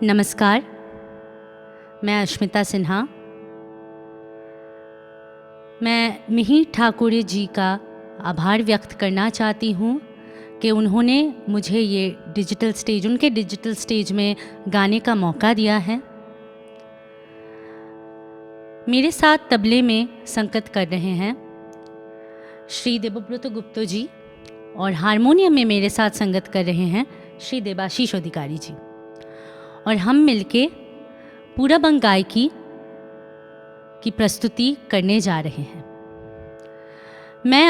नमस्कार, मैं अश्मिता सिन्हा। मैं मिहिर ठाकुर जी का आभार व्यक्त करना चाहती हूँ कि उन्होंने मुझे ये उनके डिजिटल स्टेज में गाने का मौका दिया है। मेरे साथ तबले में संगत कर रहे हैं श्री देवव्रत गुप्ता जी और हारमोनियम में मेरे साथ संगत कर रहे हैं श्री देवाशीष अधिकारी जी, और हम मिलके पूरब अंग गायकी की प्रस्तुति करने जा रहे हैं। मैं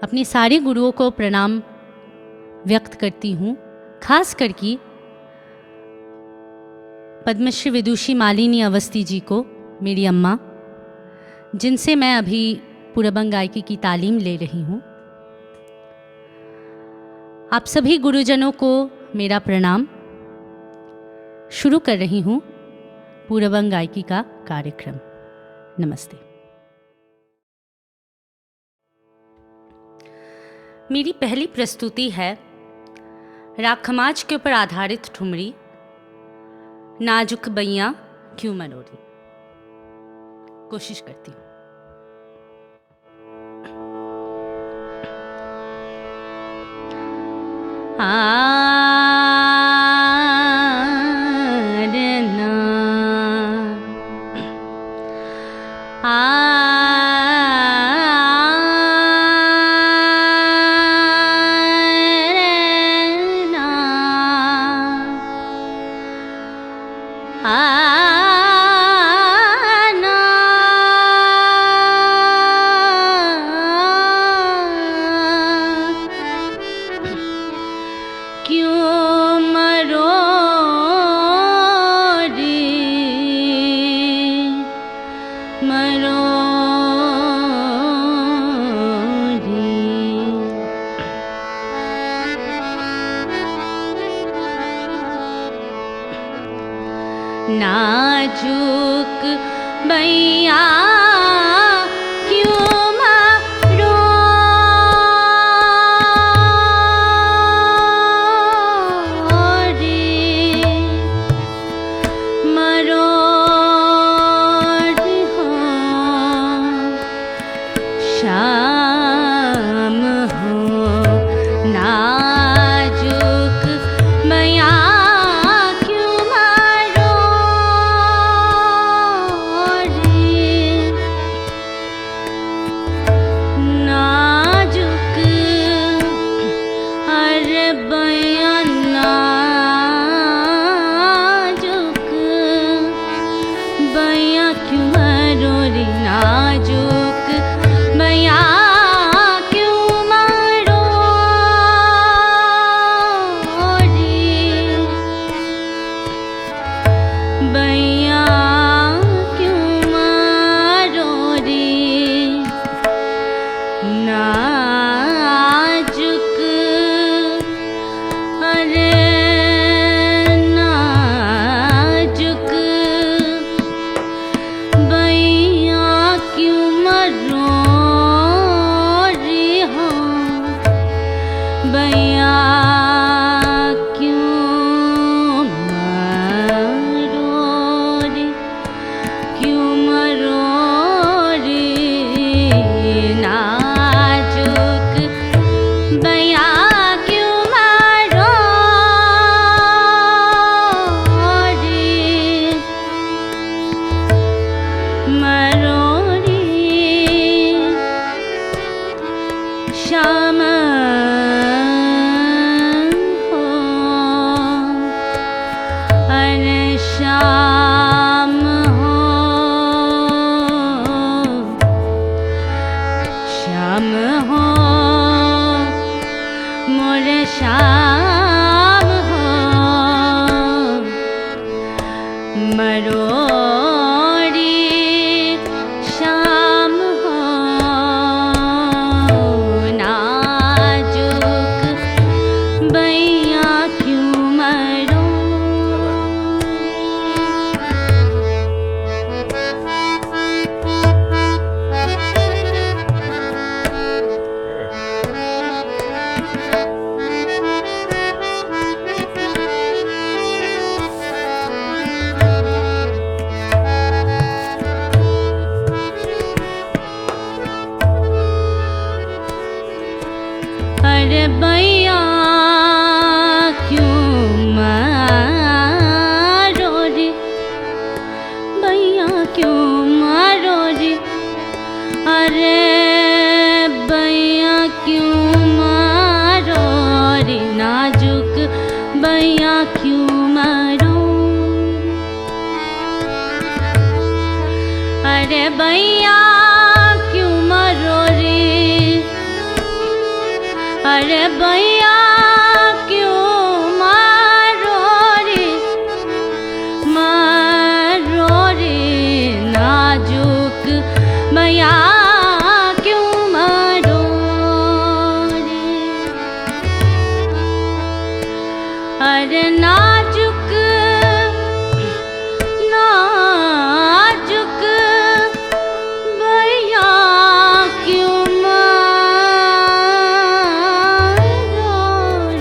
अपने सारे गुरुओं को प्रणाम व्यक्त करती हूँ, खास करके पद्मश्री विदुषी मालिनी अवस्थी जी को, मेरी अम्मा, जिनसे मैं अभी पूरब अंग गायकी की तालीम ले रही हूँ। आप सभी गुरुजनों को मेरा प्रणाम। शुरू कर रही हूँ पूरब अंग गायकी का कार्यक्रम। नमस्ते। मेरी पहली प्रस्तुति है राग खमाज के ऊपर आधारित ठुमरी नाजुक बैया क्यों मरोरी। कोशिश करती हूँ। नाजुक बैया क्यों मरोरी हो, शाम हो नाजुक बैया क्यों क्यों मारो रे, अरे बैया क्यों मारो रे, नाजुक बैया क्यों मारो, अरे बैया क्यों मारो रे, अरे बैया क्यों मारो रे, मारो रे, नाजुक बैया क्यों मारो रे, अरे नाजुक नाजुक बैया क्यों मारो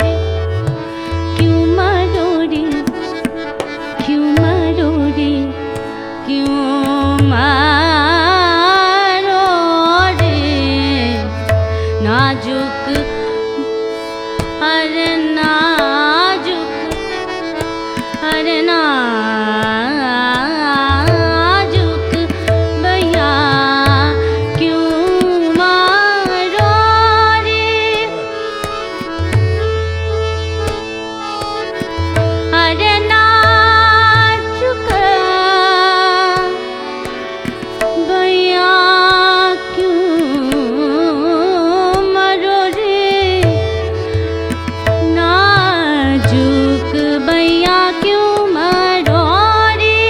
रे, क्यों मारो रे, क्यों मारो रे, क्यों मारो रे, नाजुक, अरे नाजुक, अरे नाजुक बैया क्यों मारो रे, अरे नाजुक बैया क्यों मारो रे, नाजुक बैया क्यों मारो रे,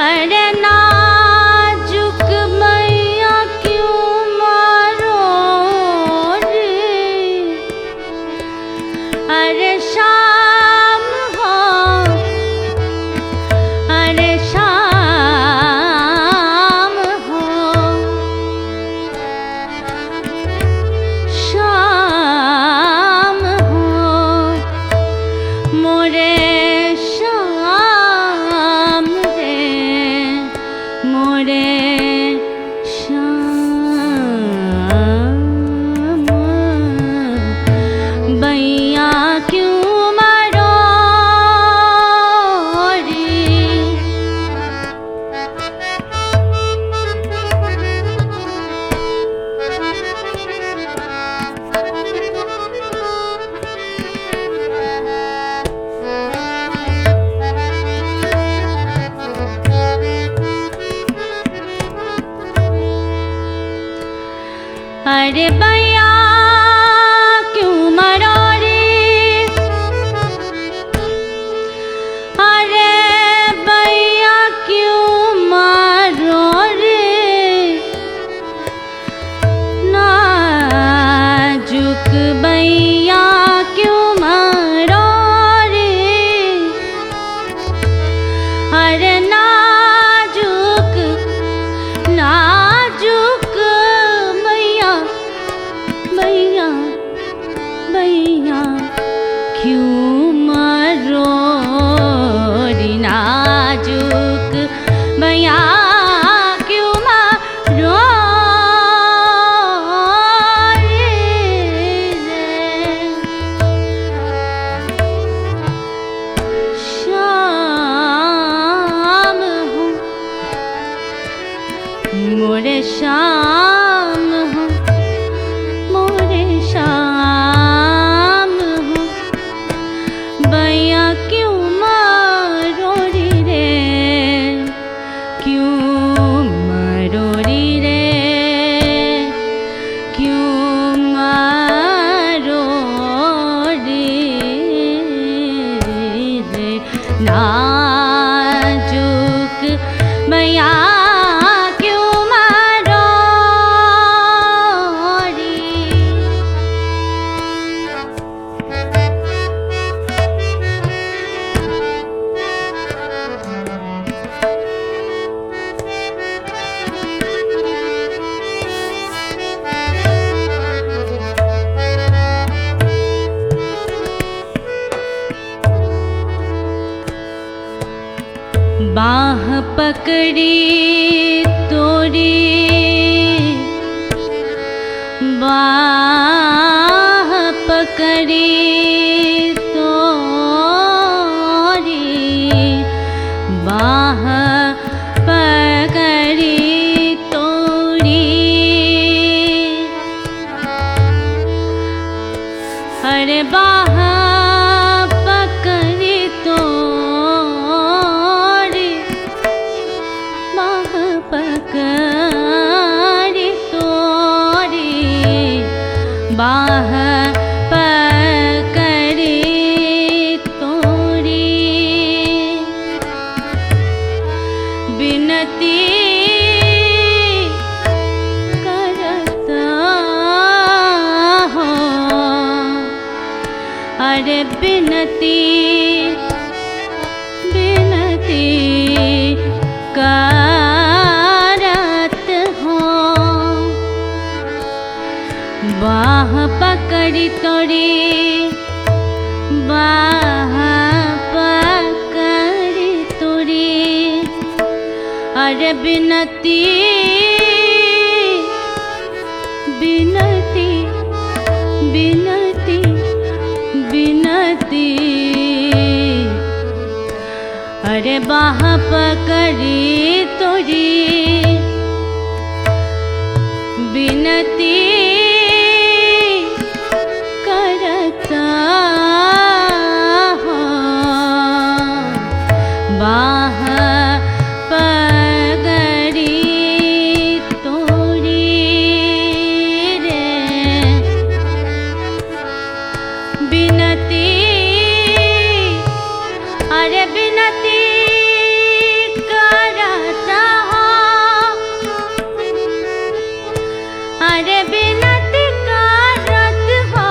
अरे नाजुक बैया क्यों मारो रे, अरे शाम हो, अरे शाम हो, शाम हो, मोरे शाम रे, मोरे शाम, बैया क्यों मारो रे, अरे बैया क्यों मारो रे, अरे बैया क्यों मारो रे, नाजुक बैया क्यों मारो रे, अरे नाजुक नाजुक बैया, बैया बैया क्यों मारो रे, नाजुक बैया क्यों मारो रे, शाम हो, मोरे शाम हो, मोरे शाम हो, बैया क्यों मारो रे, क्यों मारो रे, क्यों मारो रे, नाजुक बैया क्यों मारो रे, बाह पकड़ी तोरी, बाह पकड़ी तोरी, बाह पकड़ी तोरी, अरे बाह पकड़ी तोरी, बाह पकड़ी तोरी, बाह पकड़ी तोरी, बिनती करता हो, अरे बिनती बिनती करत हो, बाह पकड़ी तोरी, बाह पकड़ी तोरी, अरे बिनती बिनती बिनती बिनती, अरे बाह पकड़ी तोरी, बिनती करता हो, बाह पकड़ी तोरी रे, बिनती, अरे बिनती करता हो, अरे बिनती करत हो,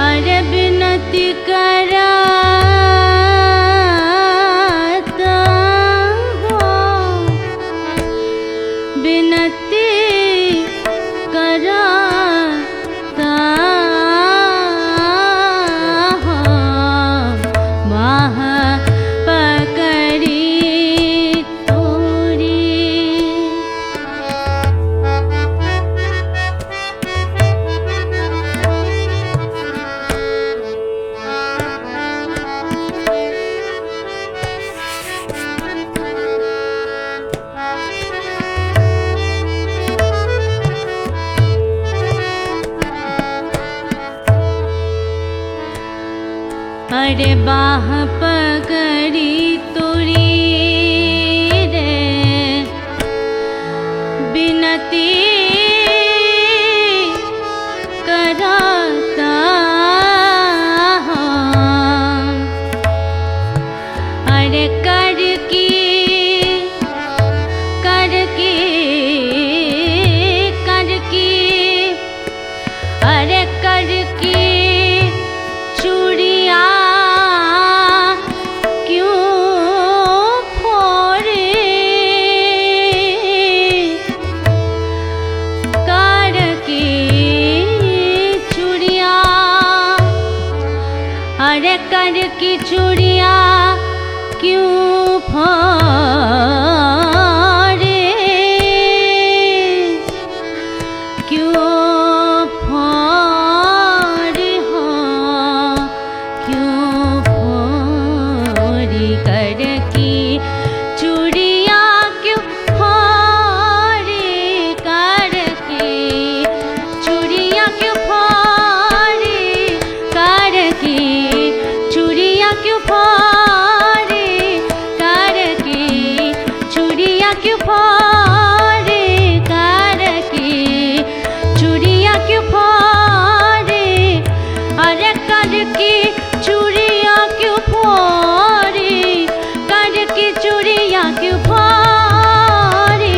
अरे बिनती करता हो, बिनती करता हो, बाह पकड़ी तोरी। अरे बाह पकड़ी तोरी रे, बिनती करता हो, अरे कर की अरे कर की चूड़िया अरे कर की चूड़िया क्यों फोड़े, क्यों फोड़ी हो, क्यों फोड़ी, कर की चूड़िया क्यों फोड़ी, कर की चूड़िया क्यों फोड़ी, कर की चूड़िया क्यों फोड़ी, कर की चूड़िया क्यों फोड़ी, कर की चूड़िया क्यों फोड़ी, अरे कर की चूड़िया क्यों फोड़ी, कर की चूड़िया क्यों फोड़ी,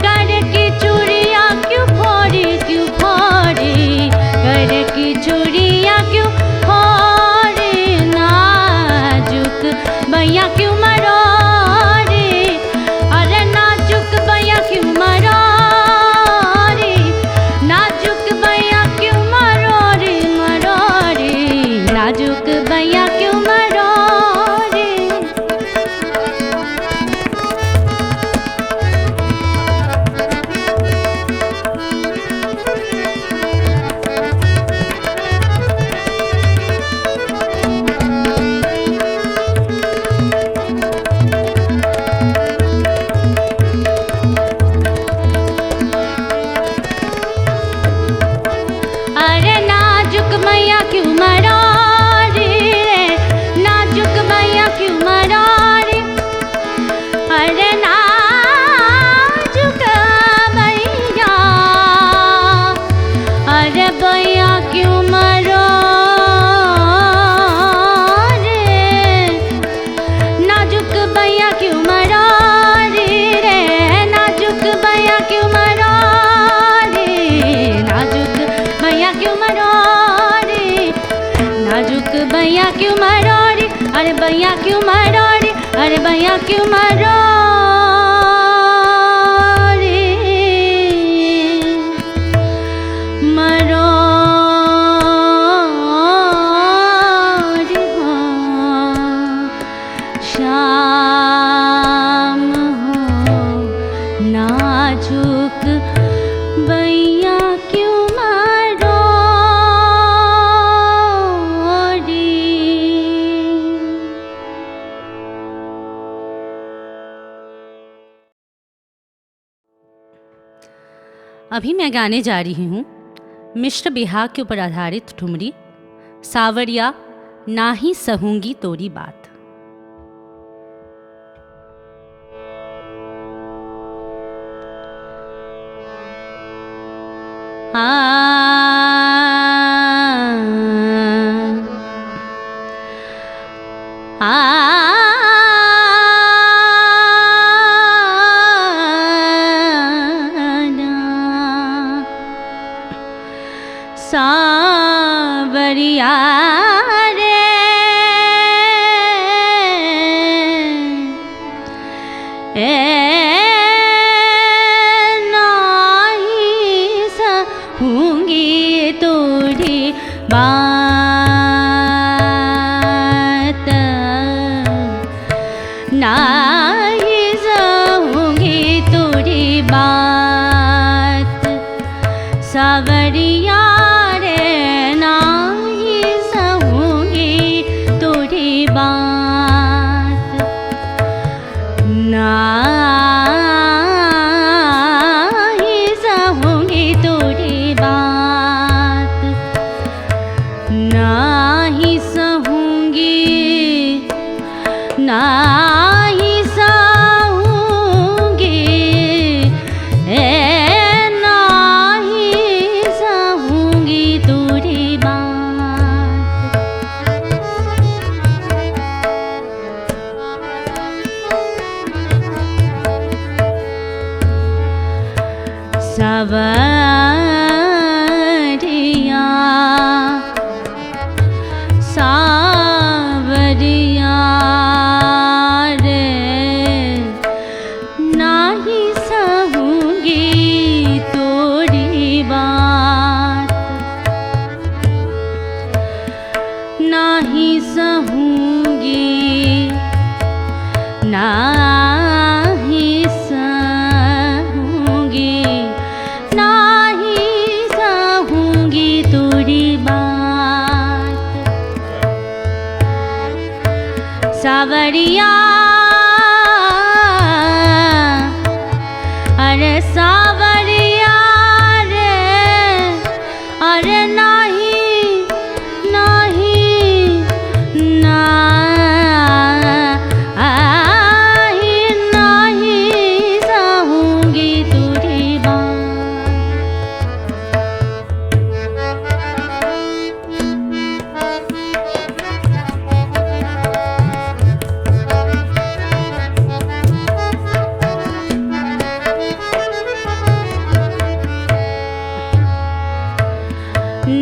कर की चूड़िया क्यों फोड़ी, क्यों फोड़ी, कर की चूड़िया क्यों फोड़ी, नाजुक भैया क्यों मरोड़ी, अरे नाजुक भैया क्यों मरोड़ी, नाजुक भैया क्यों मरोड़ी, मरोड़ी, नाजुक भैया क्यों मरोड़ी। भैया क्यों मारो रे, अरे भैया क्यों मारो रे, अरे भैया क्यों मारो रे, मारो रे हाँ। शाम हो नाजुक भैया क्यों मारो रे। अभी मैं गाने जा रही हूँ मिश्र बिहार के ऊपर आधारित ठुमरी सावरिया ना ही सहूंगी तोरी बात। सावरिया रे नाही सहूंगी तोरी बात, नाही सहूंगी तोरी बात। सावरिया सावरिया सावरिया रे नाही सहूंगी तोरी बात, नाही सहूंगी नाही सहूंगी, नाही सहूंगी तोरी बात। सावरिया अरे सावरिया रे, अरे नाही नाही नाही नाही सहूंगी तोरी बात।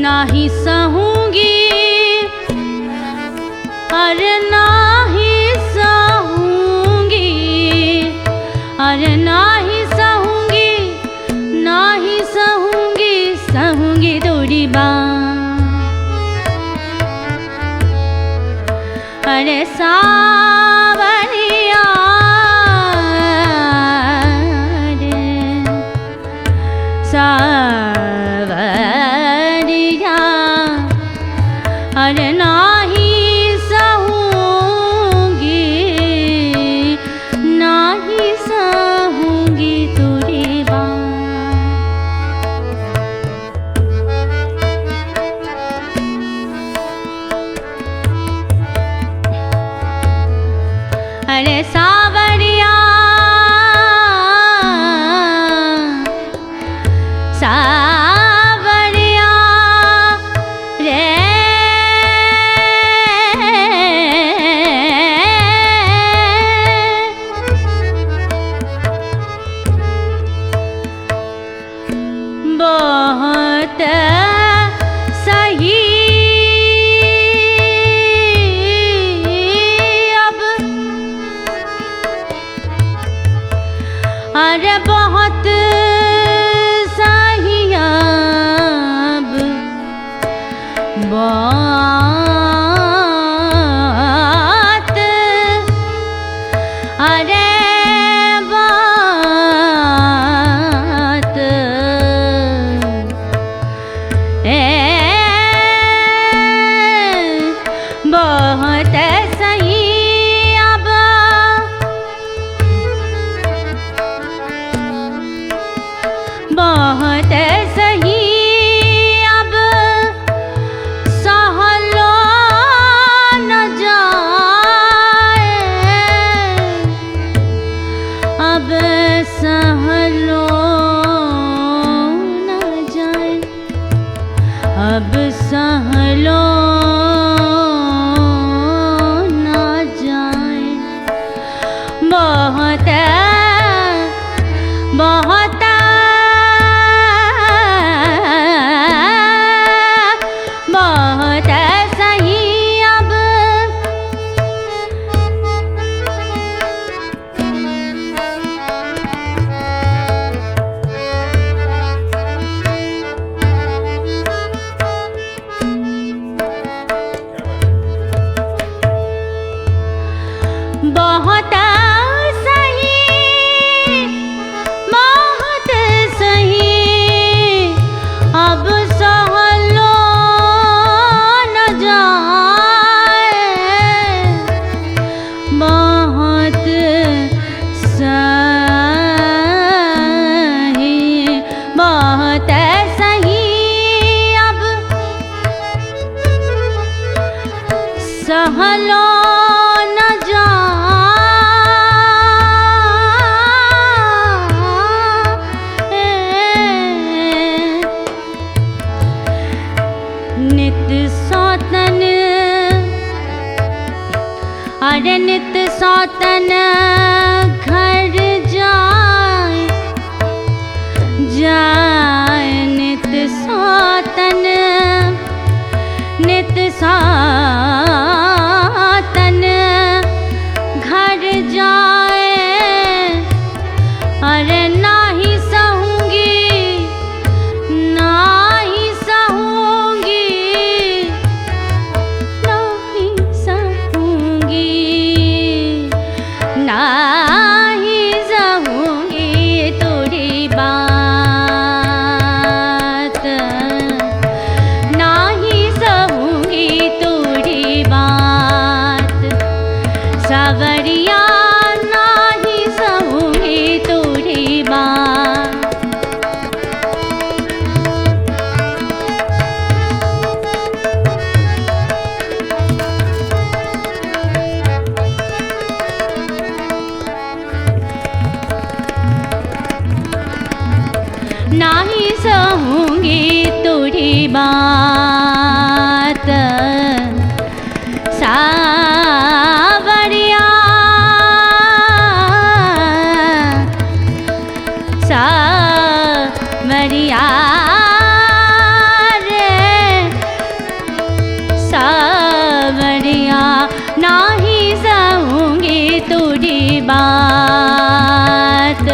नाही सहूंगी अरे नाही सहूंगी, अरे नाही सहूंगी, नाही सहूंगी, सहूंगी तोरी बात। अरे सावरिया रे सावरिया, अरे नाही सहूंगी, नाही सहूंगी तोरी बात। अरे सावरिया सावरिया रे बहुत सही बहुत सही अब बहुत सही अब सहलो न जाए, अब सहलो न जाए, अब सहलो न जाए। बहुत बहुत बहुत सही अब बहुत सही बहुत सही अब सहलो न जाए, बहुत सही बहुत सही अब सहलो न नित सौतन अरे नित सौतन घर जाए जाए, नित सौतन नित सौतन घर जाए, अरे नाही सहूंगी नाही सहूंगी नाही सहूंगी नाही सहूंगी तेरी बात, नाही सहूंगी तेरी बात सावरिया, नाही सहूंगी तेरी बात। नाही सहूंगी तेरी बात सावरिया सावरिया रे सावरिया, नाही सहूंगी तेरी बात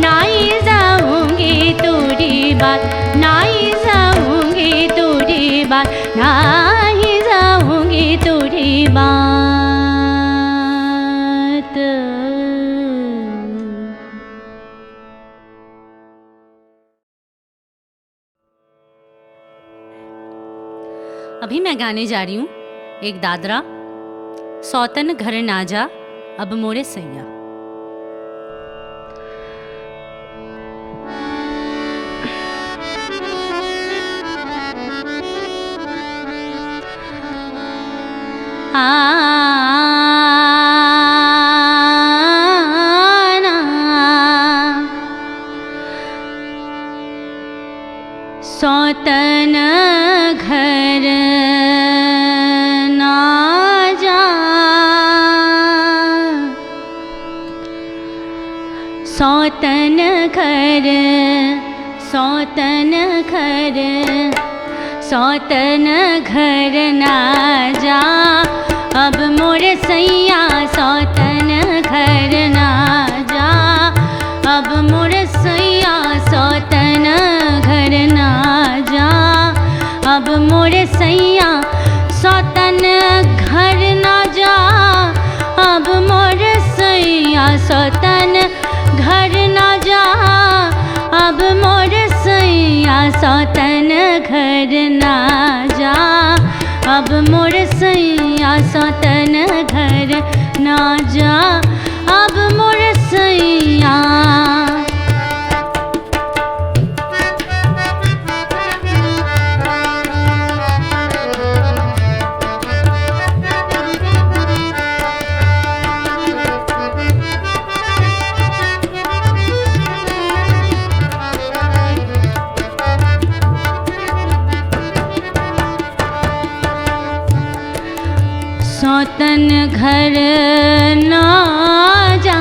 नाही सहूंगी तेरी बात नाही सहूंगी तेरी बात नाही सहूंगी तेरी बात। अभी मैं गाने जा रही हूँ एक दादरा, सौतन घर ना जा अब मोरे सैया। सौतन घर ना जा सौतन घर सौतन घर सौतन घर ना जा अब मोरे सैया सौतन घर ना जा अब मोरे सैया सौतन घर ना जा अब मोरे सैया सौतन घर ना जा अब मोरे सैया सौतन घर ना जा अब मोरे सैया सौतन घर ना जा अब मोरे सैया सौतन घर ना जा अब मोर सैया। सौतन घर ना जा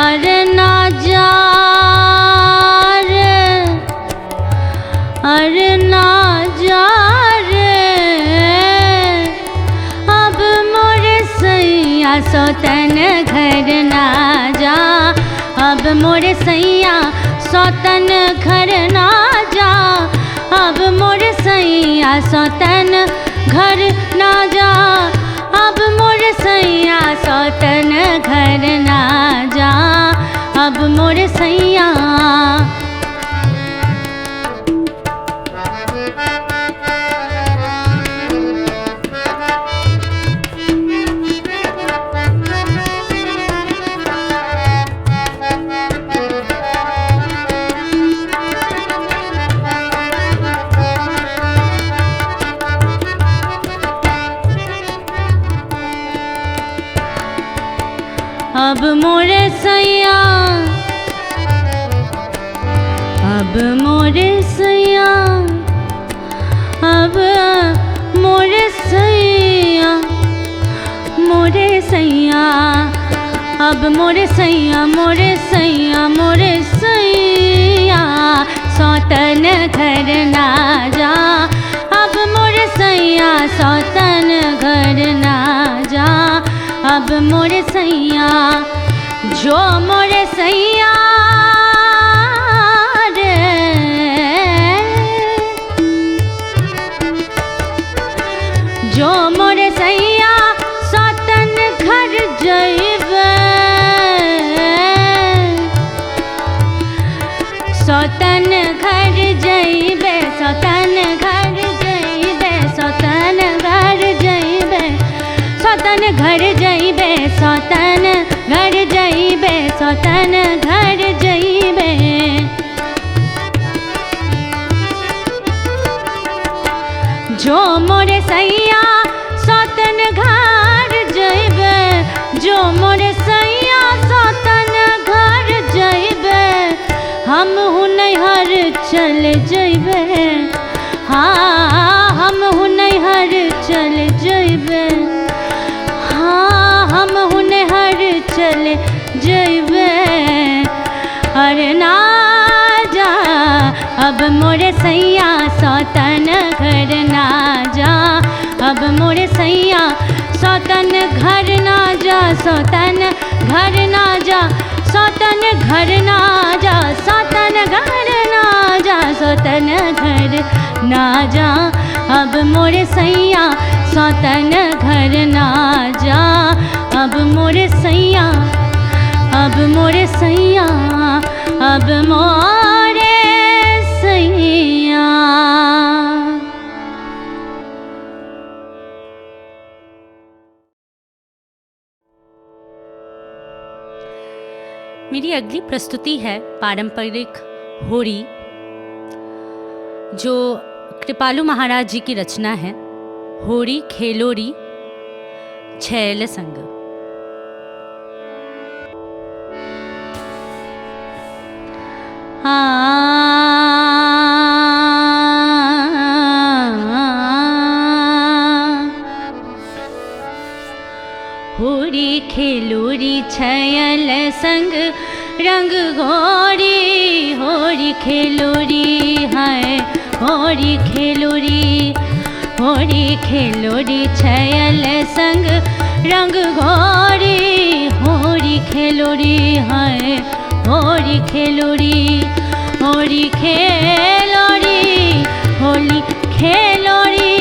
अरे ना जा रे, अरे ना जा रे अब मोर सैया। सौतन घर ना जा अब मोर सैया। सौतन घर ना जा अब मोर सैया। सौतन घर ना जा अब मोर सैया। सौतन घर ना जा अब मोर सैया। अब मोरे सैया, अब मोरे सैया, अब मोरे सैया, मोरे सैया, अब मोरे सैया, मोरे सैया, मोरे सैया। सौतन घर ना जा अब मोरे सैया। सौतन घर ना जा अब मोरे सैया। जो मोरे सैया रे, जो मोरे सैया सौतन घर जइबे। सौतन घर जइबे, सौतन घर जइबे, सौतन घर जइबे, सौतन घर जइबे, सौतन घर जइबे, सौतन घर जइबे। जो मोरे सैया सौतन घर जइबे, जो मोरे सैया सौतन घर जइबे। हम हुनैहर चल जइबे, हाँ हम हुनैहर चल जइबे, हाँ हम हुनैहर चल जइबे। अरे ना जा अब मोरे सैया। सौतन घर ना जा अब मोरे सैया। सौतन घर ना जा, सौतन घर ना जा, सौतन घर ना जा, सौतन घर ना जा, सौतन घर ना जा अब मोरे सैया। सौतन घर ना जा अब मोरे सैया, अब मोरे सैया, अब मोरे सैया। मेरी अगली प्रस्तुति है पारंपरिक होरी, जो कृपालु महाराज जी की रचना है। होरी खेलोरी छैल संग। होरी खेलोरी छैल संग रंग गोरी। होरी खेलोरी है, होरी खेलोरी, होरी खेलोरी छैल संग रंग गोरी। होरी खेलोरी है, होरी खेलोरी, होरी खेलोरी, होली खेलोरी,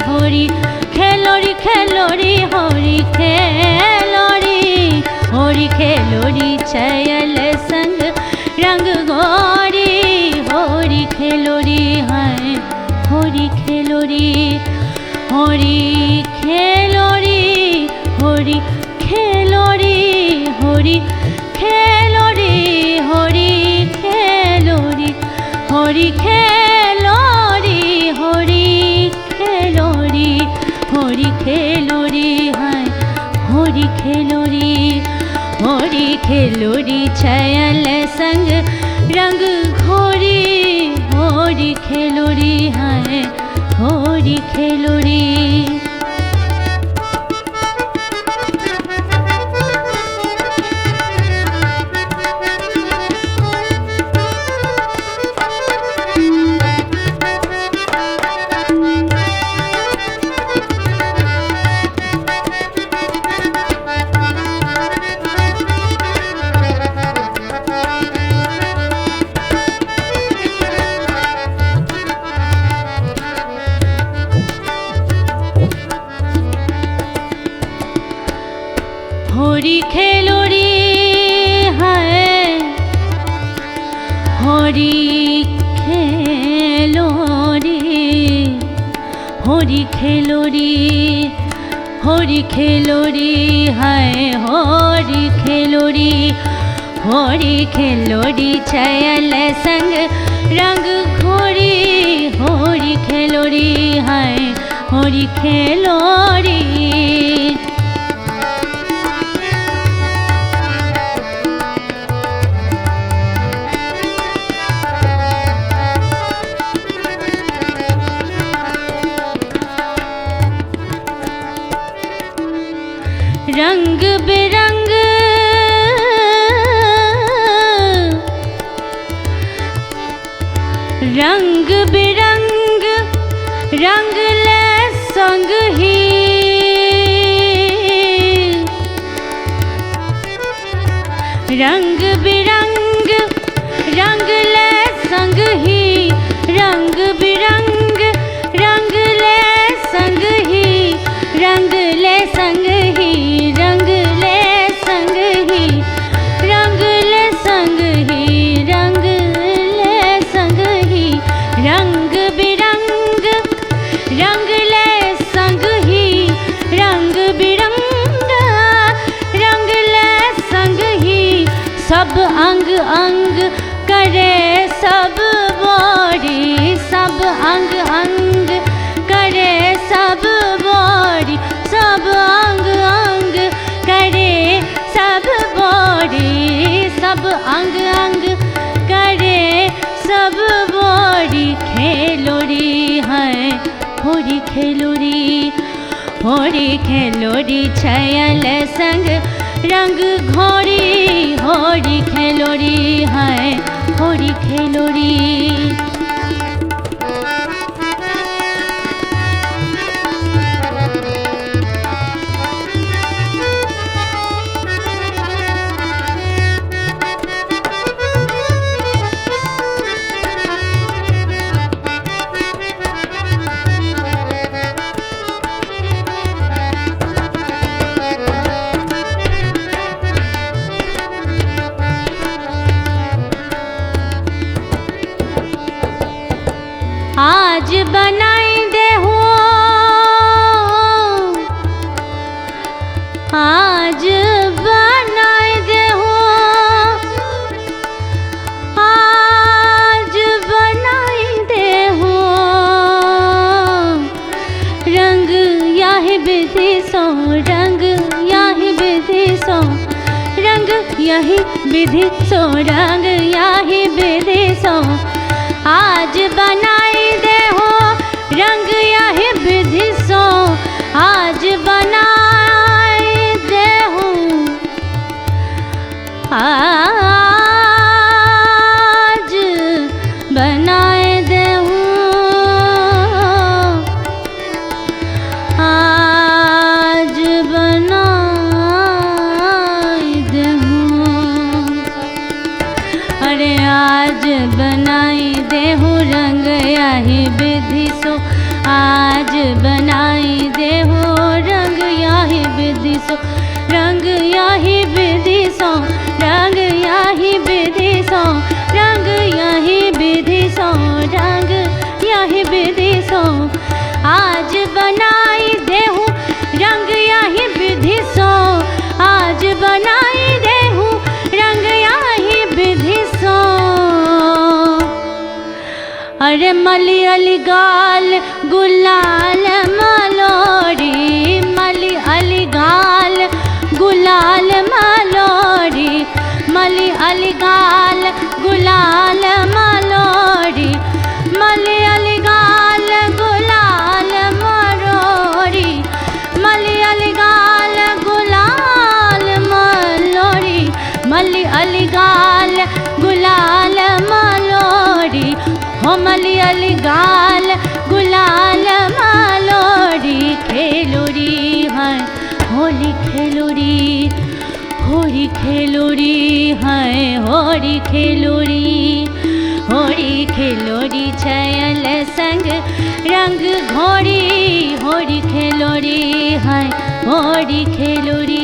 होरी खेलोरी, खेलोरी, होरी खेलोरी, होरी खेलोरी छैल संग रंग गोरी। होरी खेलोरी है, होरी खेलोरी, होरी होरी खेलोरी होरी खेलोरी होरी खेलोरी होरी खेलोरी होरी खेलोरी होरी खेलोरी होरी खेलोरी हाय होरी खेलोरी छयल संग रंग घोरी होरी खेलोरी हाय होरी खेलोरी। होरी खेलोरी है होरी खेलोरी होरी खेलोरी होरी खेलोरी है होरी खेलोरी छयल संग रंग घोरी होरी खेलोरी है होरी खेलोरी। रंग बिरंग रंग बिरंग रंग ले संग ही रंग बिरंग रंग ले संग ही रंग बिरंग रंग ले संग ही रंग ले संग ही रंग ले संग ही रंग ले संग ही रंग ले संग ही रंग बिरंग रंग ले संग ही रंग बिरंग रंग ले संग ही सब अंग अंग करे सब बॉडी सब अंग अंग करे सब बॉडी सब अंग अंग करे सब बॉडी सब अंग अंग करे सब बॉडी खेलोरी है होरी खेलोरी छयल संग रंग घोरी होरी खेलोरी है होरी खेलोरी। आज बनाई दे हो आज बनाई दे हो आज बनाई दे हो रंग याही विधि सो रंग याही विधि सो रंग याही विधि सो रंग याही विधि सो आज बनाई दे हो रंग याही विधि सो आज बनाई दे हो आज बनाए दे हो आज बनाई दे हो अरे आज बनाई दे हो रंग याही विधि सो आज बनाई दे हो रंग याही विधि सो रंग याही विधि सो रंग याही विधि सो रंग याही विधि सो रंग याही विधि सो आज बनाई गाल गुलाल मलोरी, मली अली गाल गुलाल मलोरी, मली अली गाल गुलाल मलोरी, मली अली गाल गुलाल मरोरी, मली अली गाल गुलाल मलोरी, मली अली गाल गुलाल मलोरी, हो मली अली गाल गुलाल मलोरी। खेलोरी है होली खेलोरी, होली खेलोरी है होली खेलोरी, होली खेलोरी छयल संग रंग घोड़ी, होली खेलोरी है होली खेलोरी।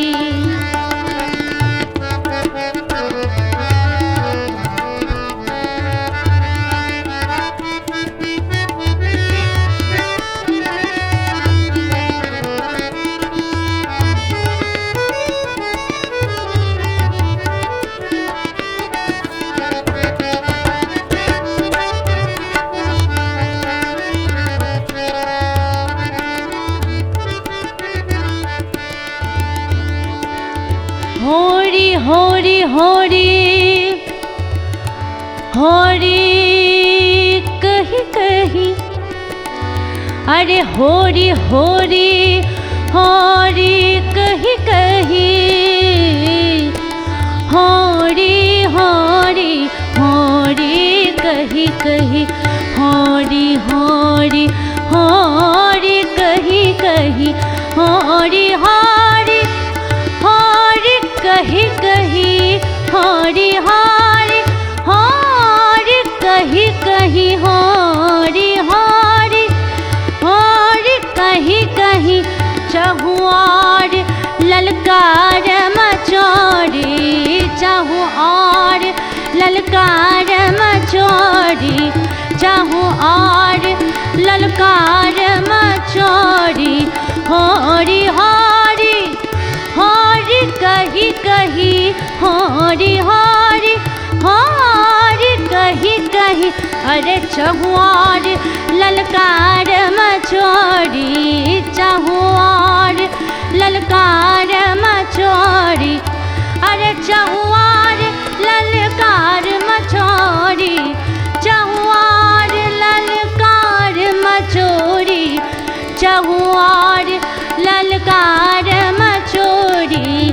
होरी होरी होरी होरी कही कही, अरे होरी होरी होरी कही कही, होरी होरी होरी कही कही, होरी होरी होरी कही कही, होरी होरी होरी कही कही, होरी होरी होरी कही कही, होरी होरी होरी कही कही। चहुआर ललकार मचोरी, चहुआर ललकार मचोरी, चहुआर ललकार मचोरी, होरी होरी होरी कही कही, होरी होरी होरी कही कही। अरे चहुआर ललकार मचोरी, चहुआर ललकार मचोरी, अरे चहुआर ललकार मचोरी, चहुआर ललकार मचोरी, चहुआर ललकार मचोरी।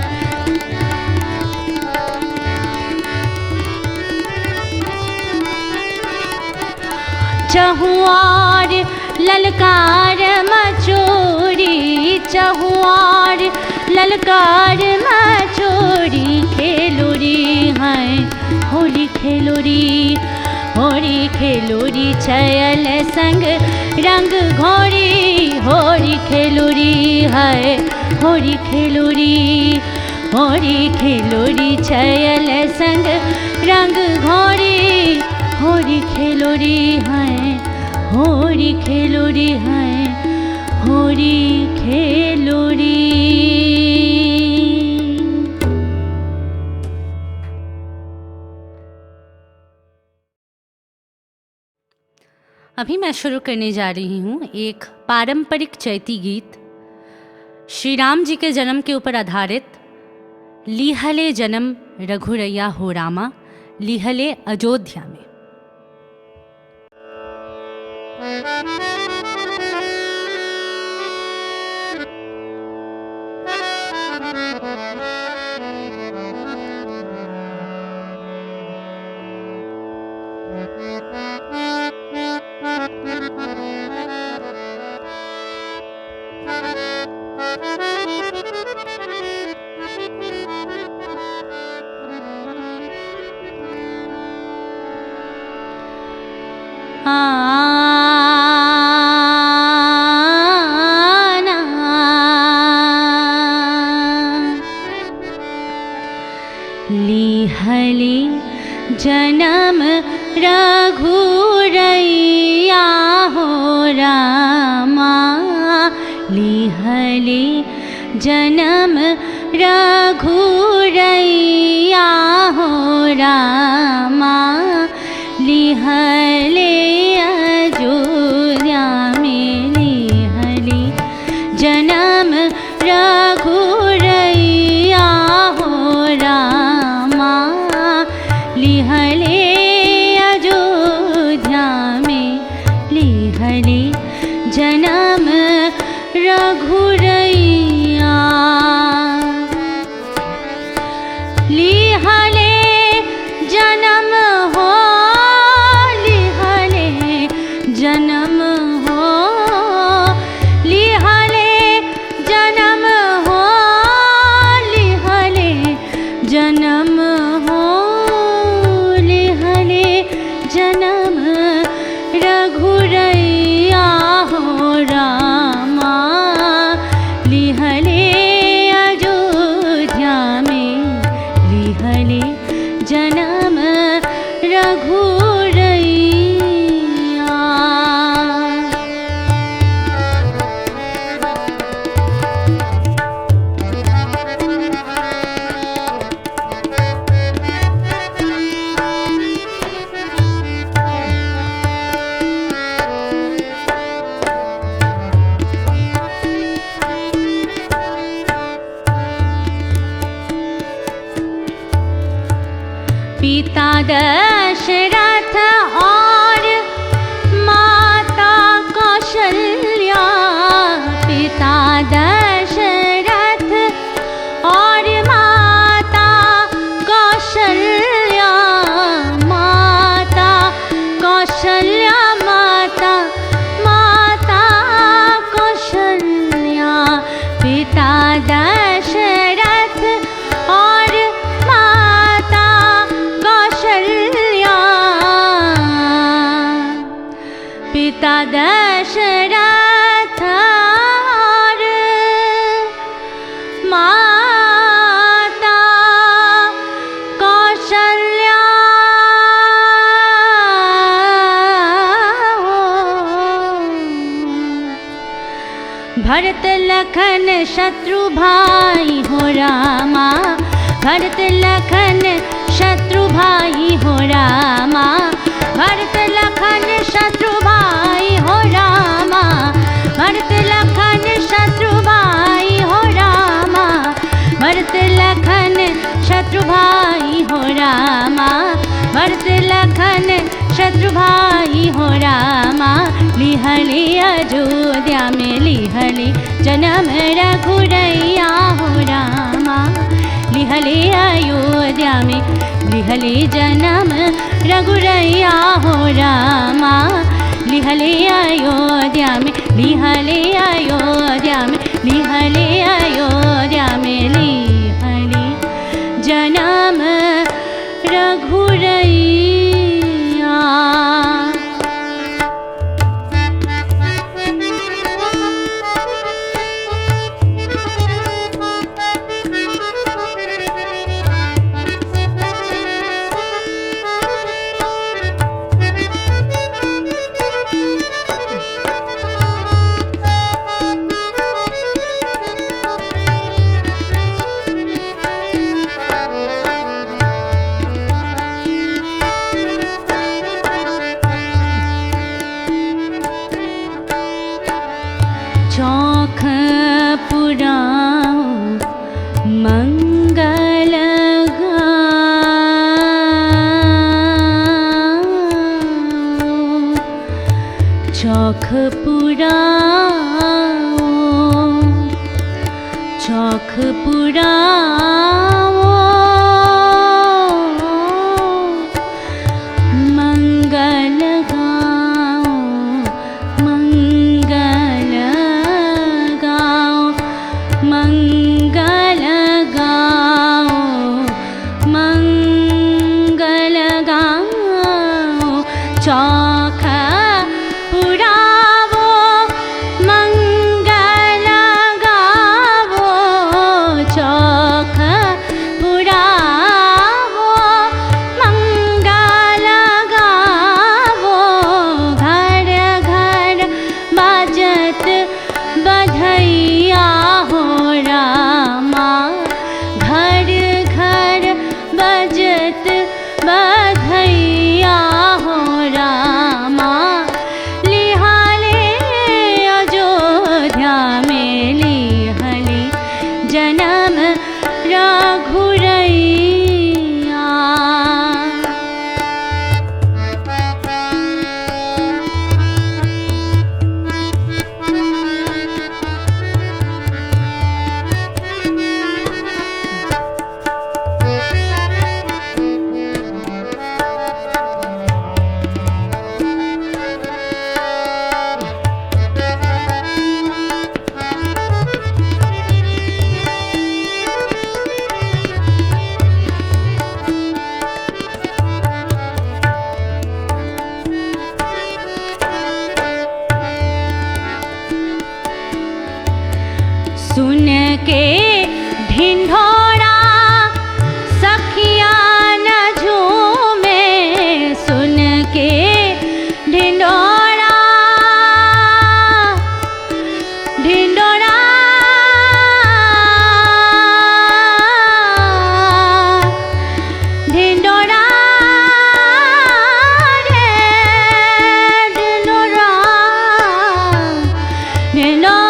चहुआर ललकार मचोरी, चहुआर ललकार मचोरी। खेलोरी है होली खेलोरी, होली खेलोरी छयल संग रंग घोड़ी, होली खेलोरी है होली खेलोरी, होली खेलोरी छयल संग रंग घोड़ी, होली खेलोरी है होली खेलोरी है होली खेलोरी। अभी मैं शुरू करने जा रही हूँ एक पारंपरिक चैती गीत, श्री राम जी के जन्म के ऊपर आधारित। लिहले जन्म रघुरैया हो रामा, लिहले अयोध्या में। लिहले जन्म रघुरैया हो रामा, लिहले जन्म रघुरैया हो रामा, लिहले अयोध्या रघुरैया लिहले जन्म हो, लिहले जन्म हो, लिहले जन्म हो, लिहले जन्म हो, लिहले जन्म रघुरैया हो रामा, लिहले अयोध्या में, लिहले जन्म रघुरैया। पिता दशरथ और माता कौशल्या, पिता दशरथ और माता कौशल्या, माता कौशल्या, माता माता कौशल्या, पिता दशरथ और माता कौशल्या, पिता दशरथ और माता कौशल्या। भरत लखन शत्रु भाई हो रामा, भरत लखन शत्रु भाई हो रामा, भरत लखन शत्रु भाई हो रामा, भरत लखन शत्रु भाई हो रामा, भरत लखन शत्रु भाई हो रामा, भरत लखन शत्रु भाई हो रामा, लिहले अयोध्या में, लिहले जन्म रघुरैया हो रामा, लिहले अयोध्या में, लिहले जन्म रघुरैया हो रामा, लिहले अयोध्या में, लिहले अयोध्या में, लिहले अयोध्या में, लिहले जन्म रघुरैया। चौख पुराओ मंगल गाओ, चौख पुराओ, चौख पुराओ मंगल गाओ, मंगल गाओ, मंगल गाओ, मंगल गाओ, चौख पुराओ मंगल गाओ, चौख सुन के ढिंढोरा सखिया न झूमे, सुन के ढिंढोरा ढिंढोरा ढिंढोरा रे ढिंढोरा ढिंढोरा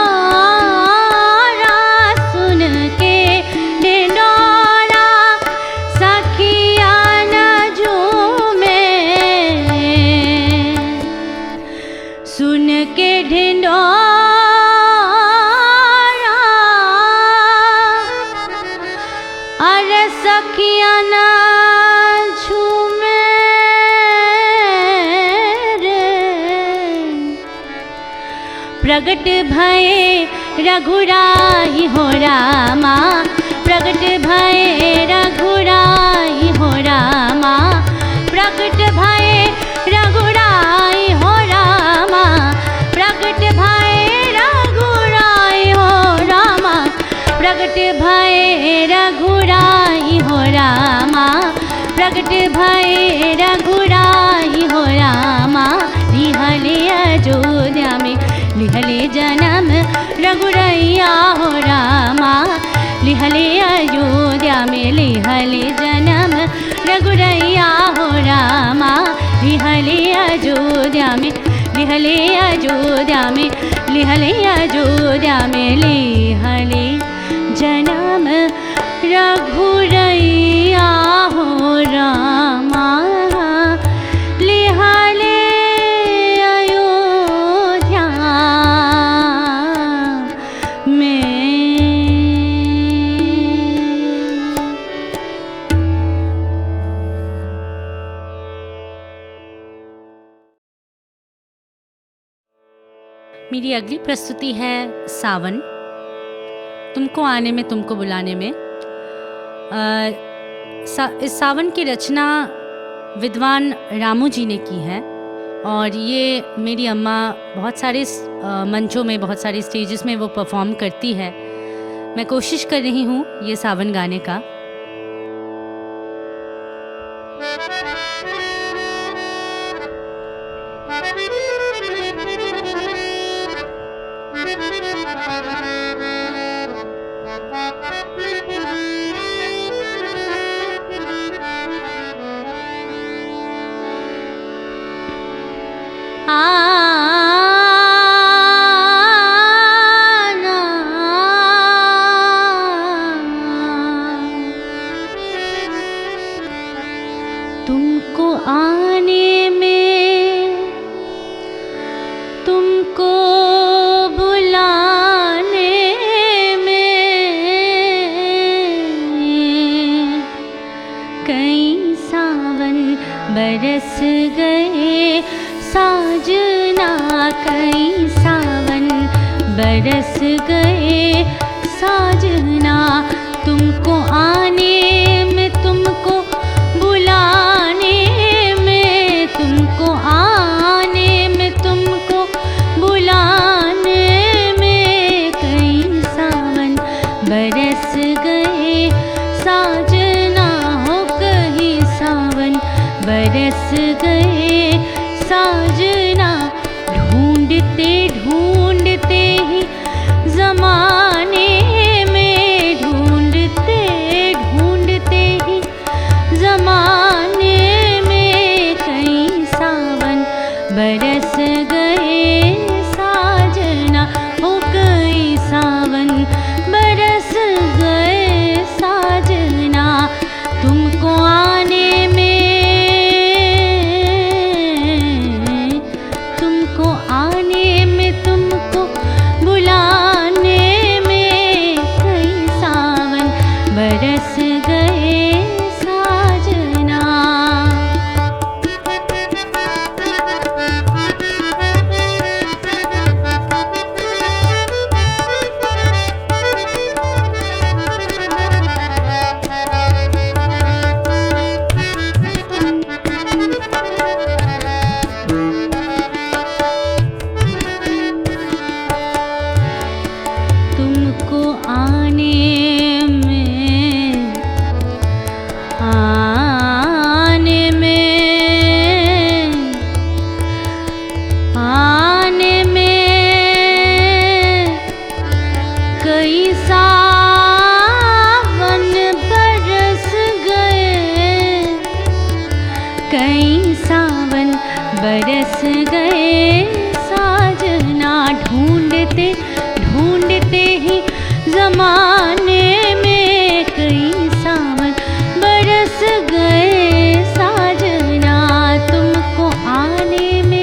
सुन के ढिंढोरा सखिया न झूमे, सुन के ढिंढोरा अरे सखिया न झूमे रे। प्रगट भये रघुराई हो रामा, प्रगट भये रघुराई हो रामा, प्रगट भये रघुराई हो रामा, प्रगट भये रघुराई हो रामा, प्रगट भये रघुराई हो रामा, प्रगट भये रघुराई हो रामा। लिहले अयोध्या में लिहले जन्म रघुरैया हो रामा, लिहले अयोध्या में लिहले जन्म रघुरैया हो रामा, लिहले अयोध्या में लिहले अयोध्या में लिहले अयोध्या में लिहले जन्म रघुरैया हो रामा, लिहले अयोध्या में। मेरी अगली प्रस्तुति है सावन, तुमको आने में तुमको बुलाने में। इस सावन की रचना विद्वान रामू जी ने की है और ये मेरी अम्मा बहुत सारे मंचों में, बहुत सारे स्टेजेस में वो परफॉर्म करती है। मैं कोशिश कर रही हूँ ये सावन गाने का। तुमको आने में तुमको बुलाने में कई सावन बरस गए साजना, कई सावन बरस गए साजना। तुमको आने में तुमको बुलाने में, तुमको आने में तुमको बुलाने में कई सावन बरस गए साजना हो, कहीं सावन बरस गए साजना। ढूंढते ढूंढते ही जमाने में, ढूंढते ढूंढते कई सावन बरस गए, कई सावन बरस गए, साजना ढूंढते ढूंढते ही जमाने में कई सावन बरस गए, साजना तुमको आने में।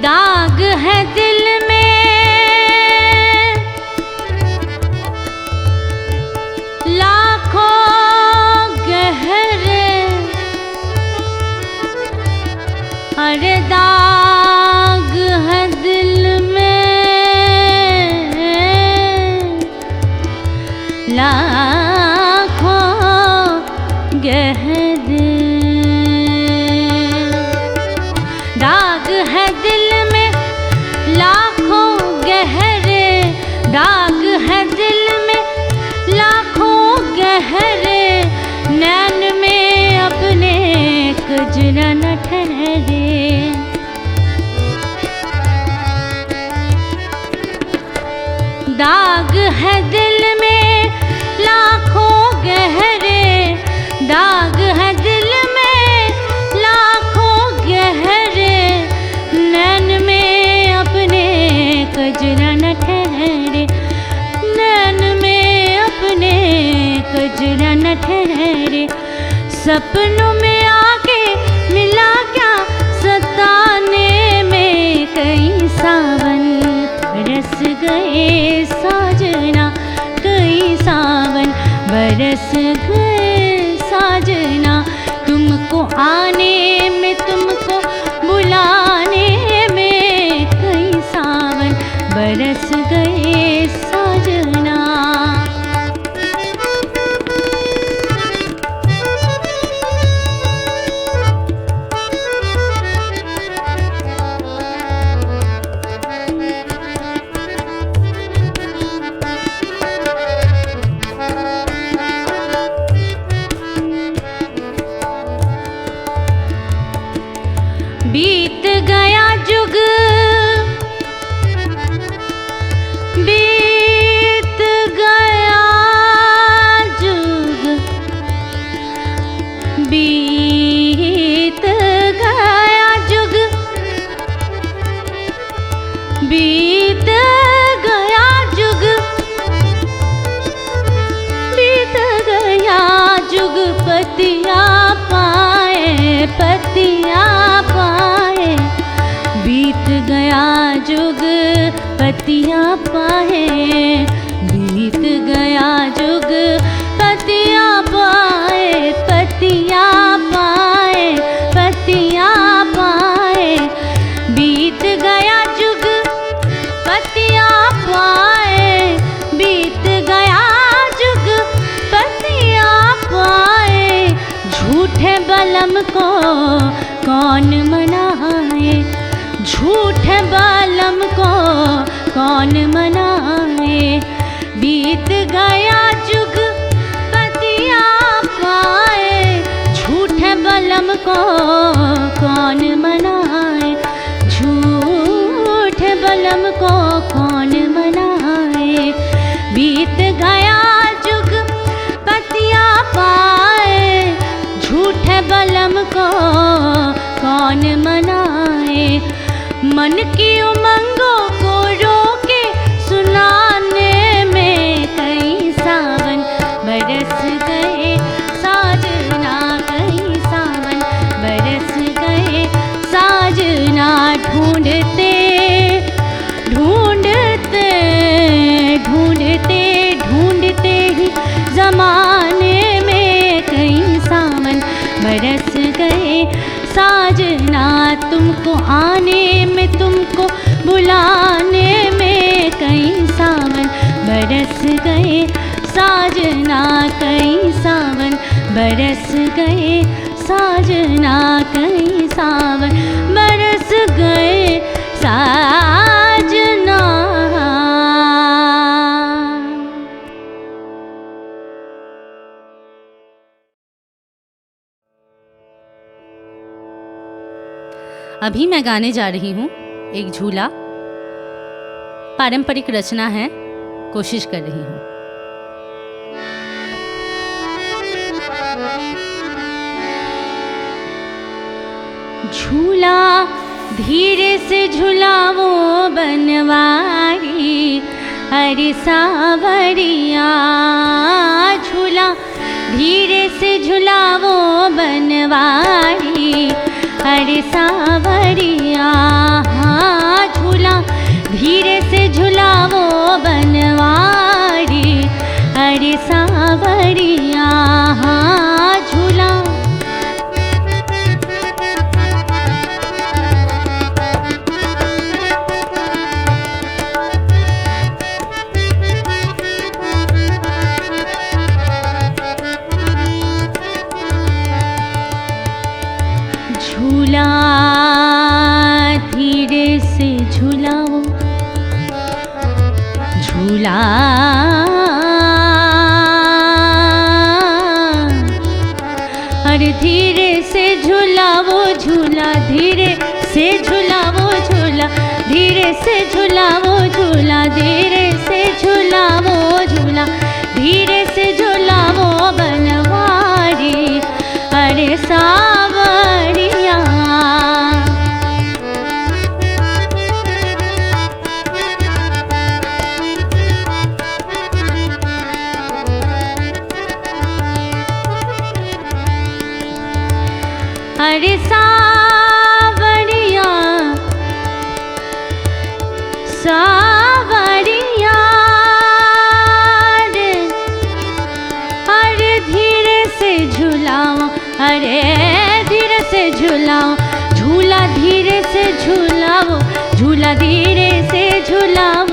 दाग है दिल में लाखों गहरे, अरे दाग है दिल में लाखों गहरे, दाग है दिल में लाखों गहरे, दाग है दिल में लाखों गहरे, नैन में अपने कजरा न ठहरे, दाग है दिल में लाखों गहरे, दाग है दिल में लाखों गहरे, नैन में अपने कजरा न ठहरे, नैन में अपने कजरा न ठहरे, सपनों में आके मिला क्या सताने में कई सावन बरस गए, साजना कई सावन बरस गए, साजना तुमको आने में तुमको बुलाने में कई सावन बरस गए, साजना। बीत गया जुग, बीत गया जुग, बीत गया जुग, बीत गया जुग, बीत गया जुग, पतिया पाए पतिया पाए, बीत गया जुग पतिया पाए, बीत गया जुग पतिया पाए, पतिया पाए पतिया पाए, बीत गया जुग पतिया पाए, बीत गया जुग पतिया पाए, झूठे बलम को कौन मनाए, झूठे बलम को कौन मनाए, बीत गया जुग पतिया पाए, झूठे बलम को कौन मनाए, झूठे बलम को कौन मनाए, बीत गया जुग पतिया पाए, झूठे बलम को कौन मनाए, मन की उमंगों को रोके सुनाने में कई सावन बरस गए, साजना कई सावन बरस गए, साजना ढूंढते ढूंढते ढूंढते ढूंढते ही जमाने में कई सावन बरस गए, साजना तुमको आने में तुमको बुलाने में कई सावन बरस गए, साजना कई सावन बरस गए, साजना कई सावन बरस गए साजना। अभी मैं गाने जा रही हूँ एक झूला, पारंपरिक रचना है, कोशिश कर रही हूँ। झूला धीरे से झुलावो बनवारी, अरे सावरिया। झूला धीरे से झुलावो बनवारी, अरे सावरिया। हाँ, झूला धीरे से झुलावो बनवारी, अरे सावरिया। हाँ, झूला झूला धीरे से झुलाओ, झूला अरे धीरे से झुलाओ, झूला धीरे से झुलाओ, झूला धीरे से झुलाओ, झूला धीरे से झुलाओ, झूला धीरे से झुलाओ बनवारी, अरे सावरिया। अरे सावरिया, सावरिया रे, अरे धीरे से झुलाओ, अरे धीरे से झुलाओ, झूला धीरे से झुलाओ, झूला धीरे से झुलाओ,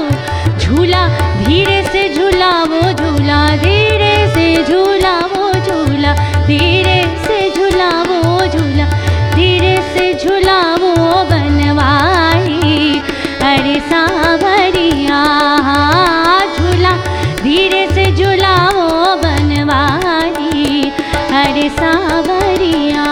झूला धीरे से झुलाओ, झूला धीरे से झुलाओ, झूला धीरे से झुलाओ, झूला धीरे से झुलाओ बनवारी, अरे सावरिया। झूला धीरे से झुलाओ बनवारी, अरे सावरिया।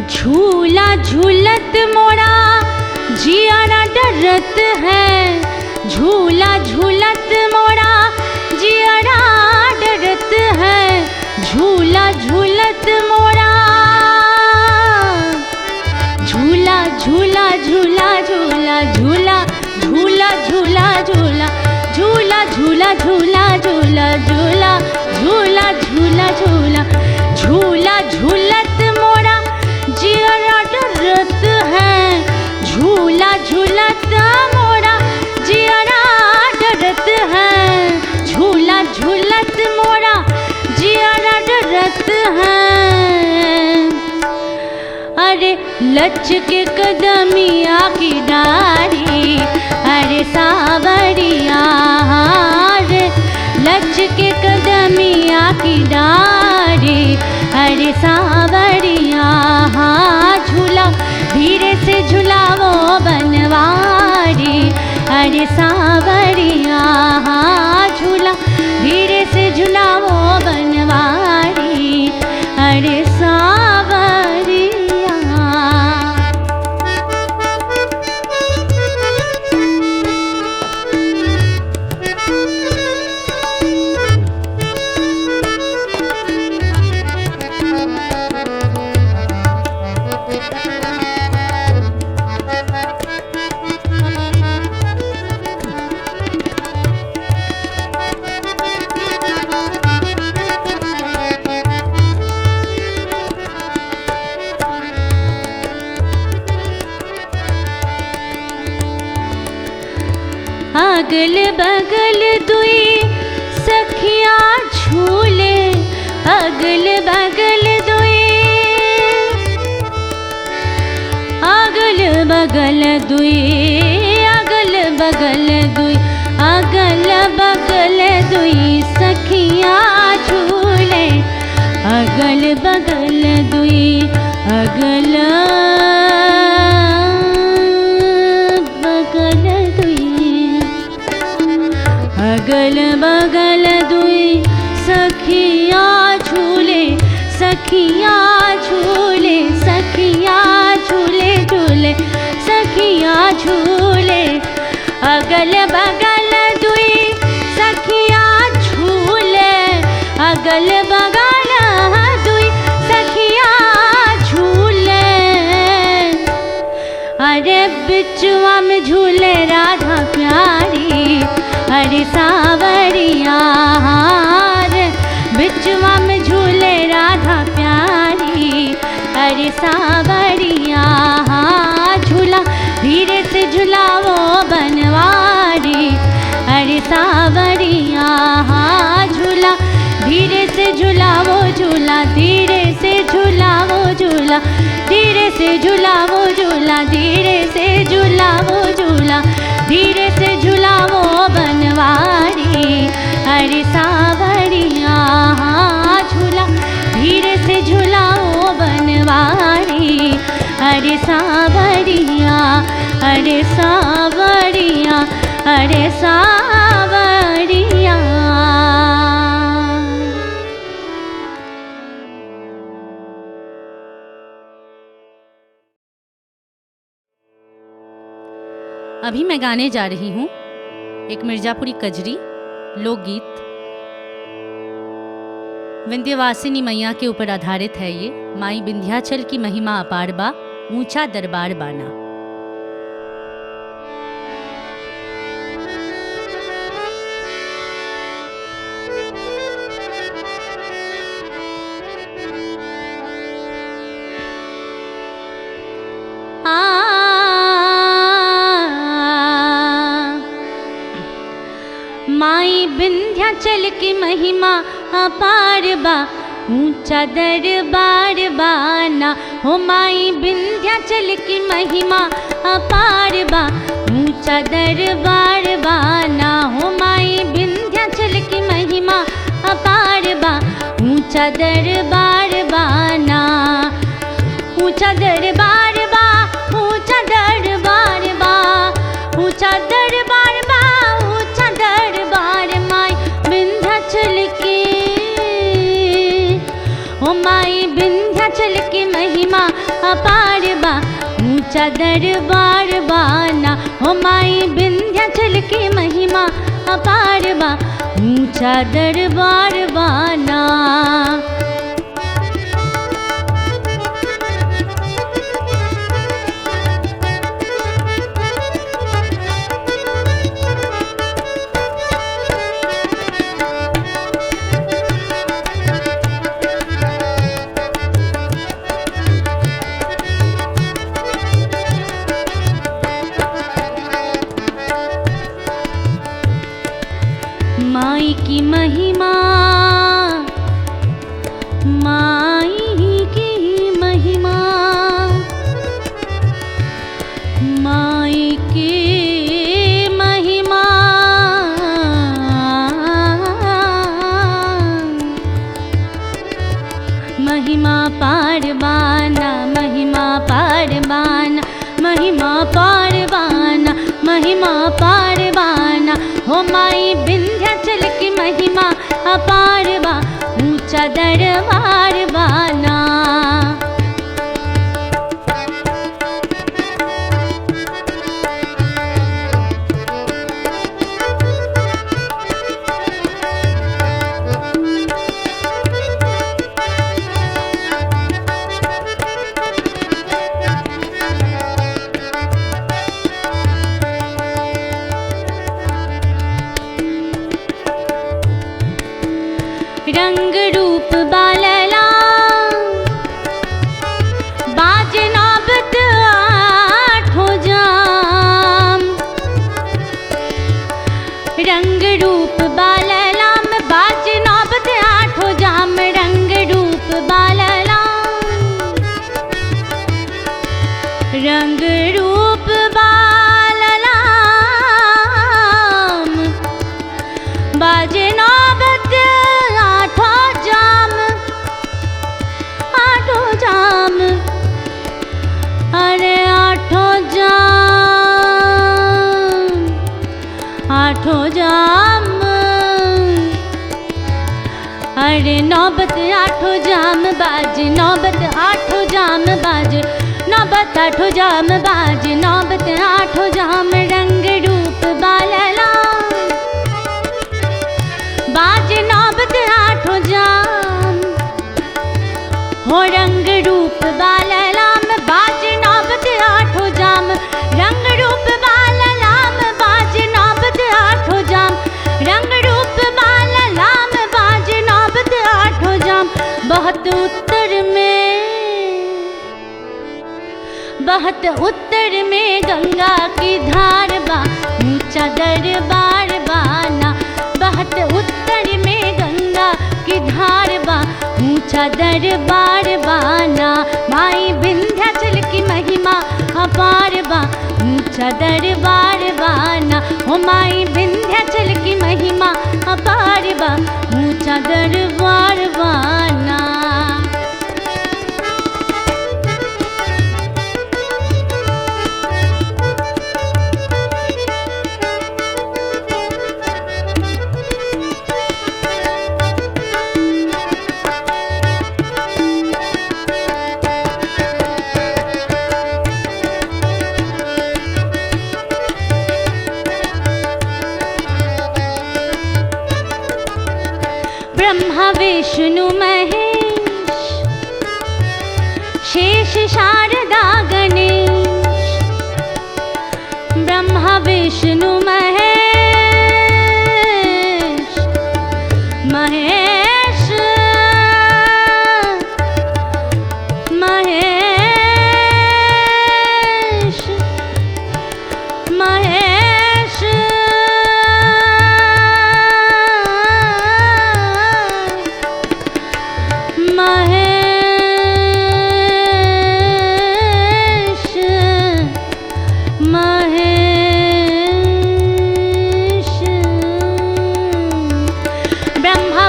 झूला झूलत मोरा जियारा डरत है, झूला झूलत मोरा जियारा डरत है, झूला झूलत मोरा, झूला झूला झूला झूला झूला झूला झूला झूला झूला झूला झूला झूला झूला झूला झूला झूला झूला झूलत मोरा जियारा डरत है, झूला झूलत मोरा जियारा डरत है, झूला झूलत मोरा जियारा डरत है। अरे लचके कदमिया की डारी, अरे सावरिया। अरे लचके कदमिया की डारी, अरे सावरिया। हाँ, झूला धीरे से झुलावो बनवारी, अरे सावरिया। हाँ, झूला धीरे से झुलावो बनवारी, अरे सावरिया। अगल बगल दुई सखिया झूले, अगल बगल दुई, अगल बगल दुई, अगल बगल दुई, अगल बगल दुई सखिया झूले, अगल बगल दुई, अगल बगल दुई, अगल बगल दुई सखिया झूले, सखिया झूले, सखिया झूले झूले, सखिया झूले, अगल बगल दुई सखिया झूले, अगल बगल दुई सखिया झूले। अरे बिचुआ में झूले राधा प्यारी, अरे सावरिया रे, बिचुआ में झूले राधा प्यारी, अरे सावरिया। झूला धीरे से झुलावो बनवारी, अरे सावरिया। झूला धीरे से झुलावो झूला, धीरे से झुलावो झूला, धीरे से झुलावो झूला, धीरे से झुलावो झूला, धीरे से झुलावो बनवारी, अरे सावरिया। झूला धीरे से झुलाओ बनवारी, अरे सावरिया, अरे सावरिया, अरे सावरिया। अभी मैं गाने जा रही हूँ एक मिर्जापुरी कजरी लोकगीत। विंध्यवासिनी मैया के ऊपर आधारित है ये। माई विंध्याचल की महिमा अपार बा, ऊंचा दरबार बाना। माई विंध्याचल की महिमा अपार बा, ऊंचा दरबार बाना। हो माई विंध्याचल की महिमा अपार बा, ऊंचा दरबार बाना। हो माई विंध्याचल की महिमा अपार बा, ऊंचा दरबार बाना। ऊंचा दरबार बा, ऊंचा दरबार बा, ऊंचा दरबार बा, ऊंचा दरबार माई विंध्याचल की। ओ माई विंध्याचल की महिमा अपार बा, ऊंचा दरबार बाना। ओ माई विंध्याचल की महिमा अपार बा, ऊंचा दरबार बाना। माई की महिमा, माई की महिमा, माई की महिमा। महिमा पार बाना, महिमा पार बाना, महिमा पार बाना, महिमा पार बाना। हो माई विंध्याचल की महिमा अपार बा, ऊंचा दरबार बाना। रंग रूप बालला बाजना बत आठों जाम। अरे नौबत आठो जाम बाज, नौबत आठो जाम बाज, नौबत आठो जाम बाज, नौबत आठो जाम रंग रूप बालला बाज, नौबत आठो जाम हो रंग रूप बाललाम बाज, नौबत आठो जाम रंग रूप बाललाम बाज, नौबत आठो जाम रंग रूप बाललाम बाज, नौबत आठो जाम। बहुत उत्तर में, बहुत उत्तर में गंगा की धार बा, ऊंचा दरबार बाना, बहुत उत्तर में गंगा की धार बा, ऊंचा दरबार बाना। माई विंध्याचल की महिमा अपार बा, ऊंचा दरबार बाना, हो माई विंध्याचल की महिमा अपार बा, ऊंचा दरबार बाना। ब्रह्मा विष्णु महेश, शेष शारदा गणेश, ब्रह्मा विष्णु महेश, महेश महेश महेश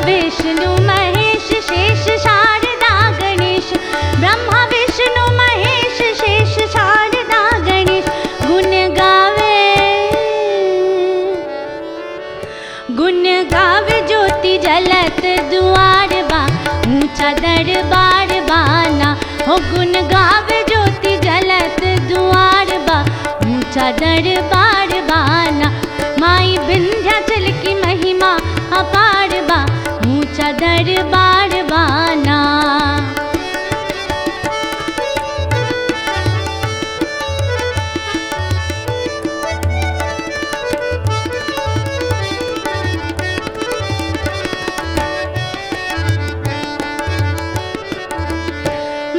विष्णु महेश, शेष शारदा गणेश, ब्रह्मा विष्णु महेश, शेष शारदा गणेश। गुण गावे ज्योति जलत द्वार बा, ऊंचा दरबार बाना, हो गुण गावे ज्योति जलत द्वार बा, ऊंचा दरबार बाना। माई विंध्याचल की महिमा अपार बा, ऊंचा दरबार बाना।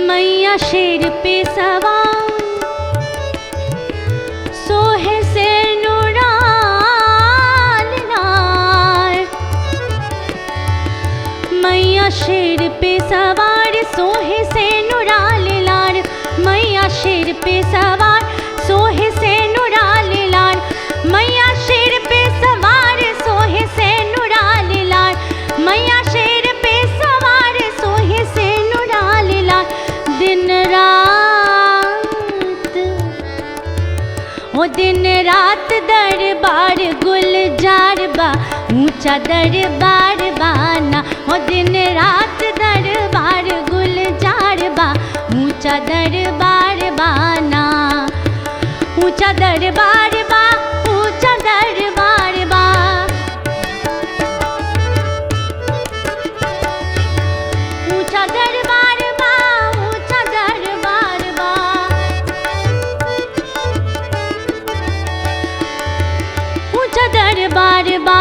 मैया शेर पे सवार, सोहे से मैया शेर पे सवार, सोहे से नुराल लाल, मैया शेर पे सवार, सोहे से नुराल लाल, मैया शेर पे सवार, सोहे से नुराल लाल, मैया शेर पे सवार, सोहे से नुराल लाल। दिन रात, वो दिन रात दरबार गुलजार बा, ऊंचा दरबार बाना, हो दिन रात दरबार गुलजार बा, ऊंचा दरबार बाना। ऊंचा दरबार बा, ऊंचा दरबार बा, ऊंचा दरबार बा, ऊंचा दरबार बा, ऊंचा दरबार बा,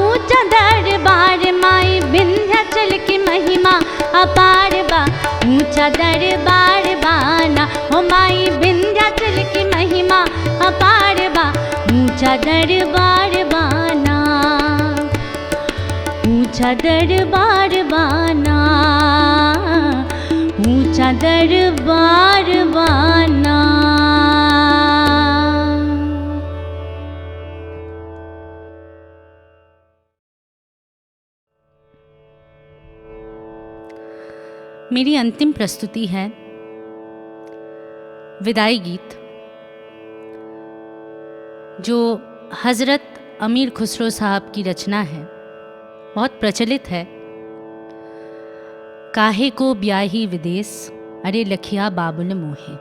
ऊंचा दरबार। माई विंध्याचल की महिमा अपार बा, ऊंचा दरबार बाना, हो माई विंध्याचल की महिमा अपार बा, ऊंचा दरबार बाना, ऊंचा दरबार बाना, ऊंचा दरबार बाना। मेरी अंतिम प्रस्तुति है विदाई गीत, जो हज़रत अमीर खुसरो साहब की रचना है, बहुत प्रचलित है। काहे को ब्याही विदेश, अरे लखिया बाबुल मोहे।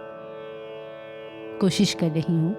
कोशिश कर रही हूँ।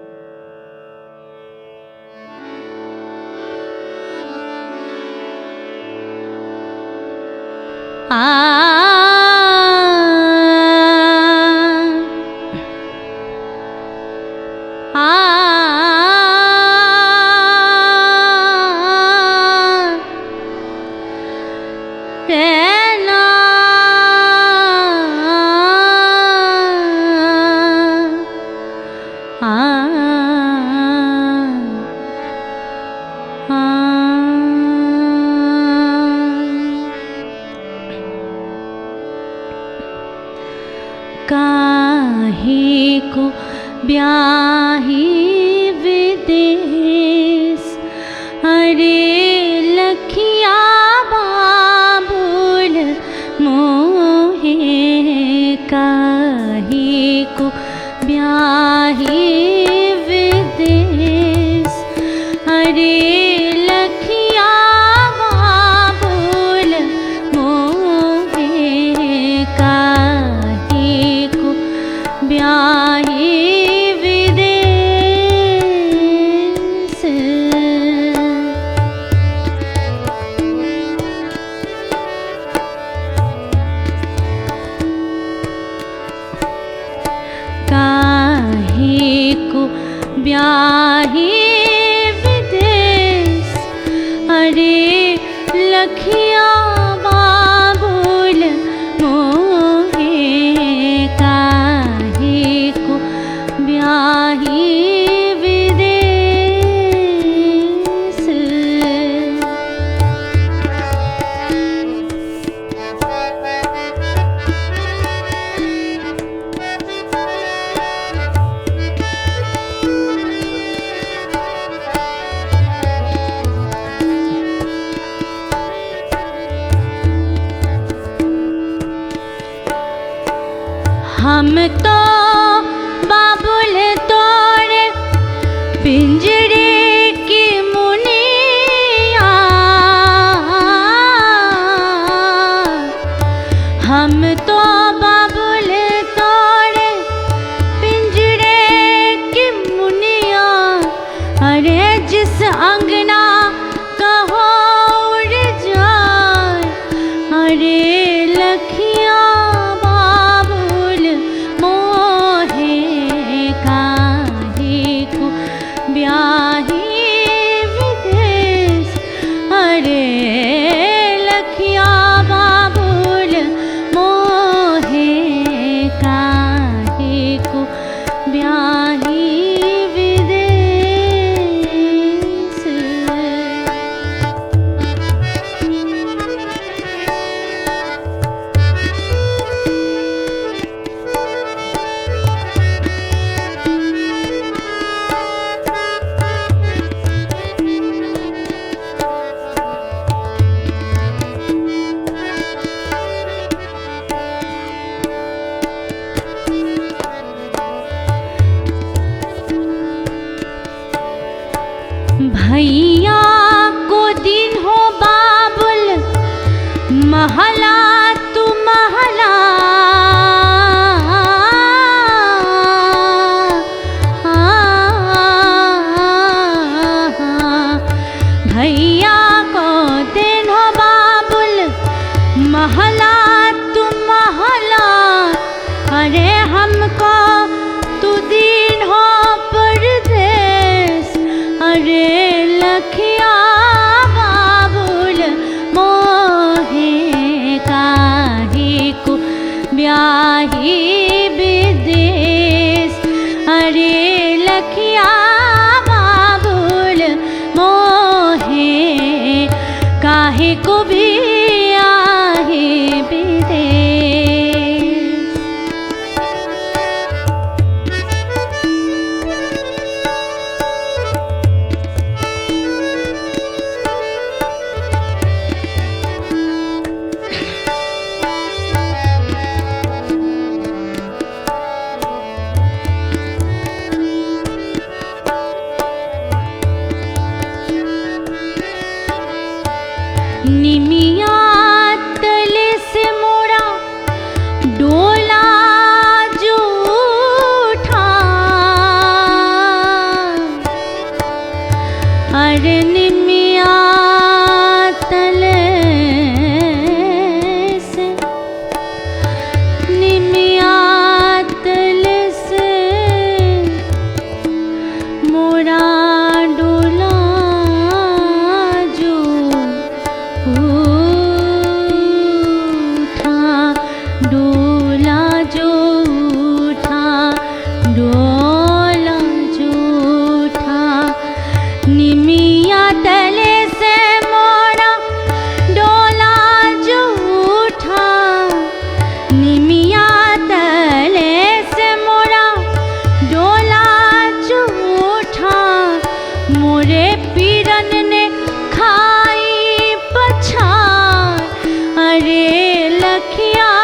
काहे को ब्याही विदेश, अरे लखिया बाबुल मोहे। काहे को ब्याही विदेश, अरे लखिया बाबुल मोहे। काहे को ब्याही विदेश, काहे को ब्याही विदेश, अरे लखिया बाबुल मोहे। काहे को ब्याही विदेश, हम तो बाबुल तोड़े पिंजरे की मुनिया। हम तो बाबुल तोड़े पिंजरे की मुनिया, अरे जिस अंगना कहो उड़ जाए, अरे लखिया बाबुल मोहे। काहे को ब्याही विदेश, अरे लखिया बाबुल मोहे। काहे को ब्याही विदेश, भैया को दिन हो बाबुल महला तू महला। भैया को दिन हो बाबुल महला तू महला, अरे हमको तू दिन हो परदेश, अरे लखिया बाबुल मोहे। काहे को ब्याही विदेश, अरे लखिया बाबुल मोहे। काहे को ब्याही विदेश, अखियाँ